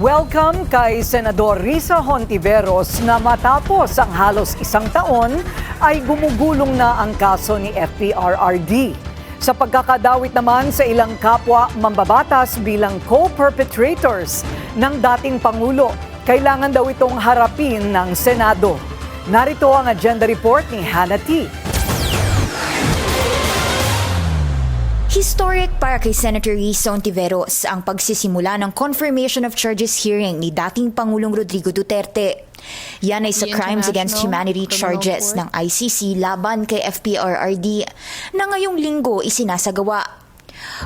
Welcome kay Senador Risa Hontiveros na matapos ang halos isang taon ay gumugulong na ang kaso ni FPRRD. Sa pagkakadawit naman sa ilang kapwa mambabatas bilang co-perpetrators ng dating Pangulo, kailangan daw itong harapin ng Senado. Narito ang agenda report ni Hannah T. Historic para kay Senator Risa Hontiveros ang pagsisimula ng confirmation of charges hearing ni dating Pangulong Rodrigo Duterte. Yan ay sa Crimes Against Humanity charges ng ICC laban kay FPRRD na ngayong linggo isinasagawa.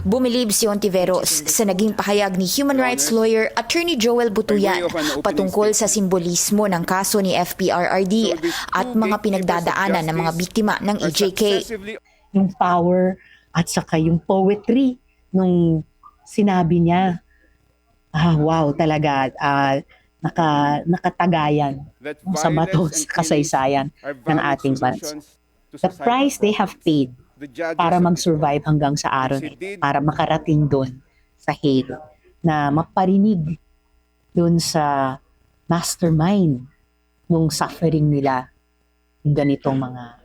Bumilib si Hontiveros sa naging pahayag ni human rights lawyer Attorney Joel Butuyan patungkol sa simbolismo ng kaso ni FPRRD at mga pinagdadaanan ng mga biktima ng EJK. Yung power at saka yung poetry nung sinabi niya, wow talaga, nakatagayan sa bato sa kasaysayan ng ating bansa. The price they have paid para mag-survive hanggang sa araw na ito, para makarating doon sa hate, na maparinig doon sa mastermind nung suffering nila yung ganitong mga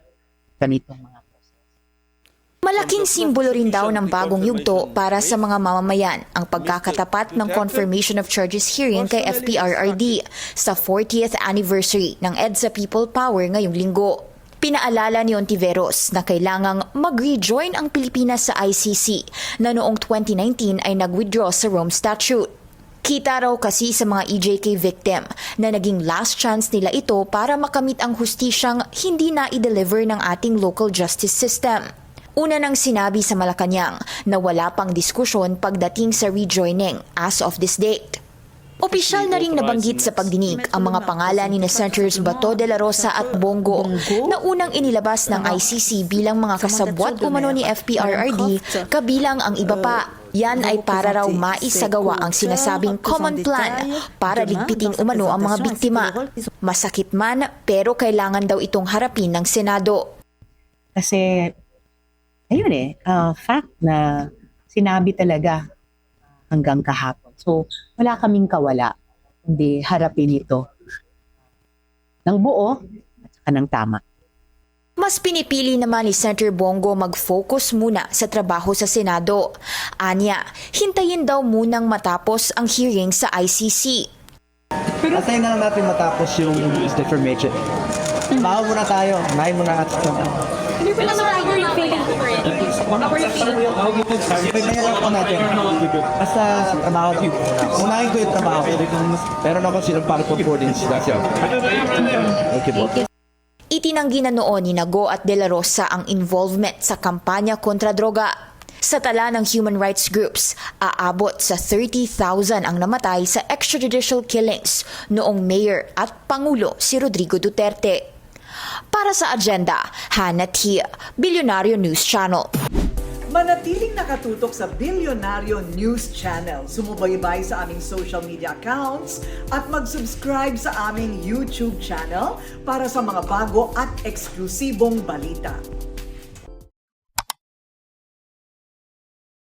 Malaking simbolo rin daw ng bagong yugto para sa mga mamamayan ang pagkakatapat ng confirmation of charges hearing kay FPRRD sa 40th anniversary ng EDSA People Power ngayong linggo. Pinaalala ni Hontiveros na kailangang mag-rejoin ang Pilipinas sa ICC na noong 2019 ay nag-withdraw sa Rome Statute. Kita raw kasi sa mga EJK victim na naging last chance nila ito para makamit ang hustisyang hindi na i-deliver ng ating local justice system. Una nang sinabi sa Malacanang na wala pang diskusyon pagdating sa rejoining as of this date. Opisyal na ring nabanggit sa pagdinig ang mga pangalan ni Senators Bato de la Rosa at Bongo na unang inilabas ng ICC bilang mga kasabwat umano ni FPRRD kabilang ang iba pa. Yan ay para raw maisagawa ang sinasabing common plan para ligpitin umano ang mga biktima. Masakit man pero kailangan daw itong harapin ng Senado. Kasi ayun fact na sinabi talaga hanggang kahapon. So, wala kaming kawala, hindi harapin ito ng buo at saka ng tama. Mas pinipili naman ni Senator Bongo mag-focus muna sa trabaho sa Senado. Anya, hintayin daw munang matapos ang hearing sa ICC. Antayin na lang natin matapos yung defamation. Bawa muna tayo, unahin muna at Hindi pa naman ako yung feeling ko rin. Ako yung feeling ko. pwede lang po natin. Basta sa trabaho, unahin ko yung trabaho. Meron ako silang pang-concordance sila. Okay po. Itinanggi na noon ni Nago at De La Rosa ang involvement sa kampanya kontra droga. Sa tala ng human rights groups, aabot sa 30,000 ang namatay sa extrajudicial killings noong mayor at pangulo si Rodrigo Duterte. Para sa agenda, Hannah T. Bilyonaryo News Channel. Manatiling nakatutok sa Bilyonaryo News Channel. Sumubaybay sa aming social media accounts at mag-subscribe sa aming YouTube channel para sa mga bago at eksklusibong balita.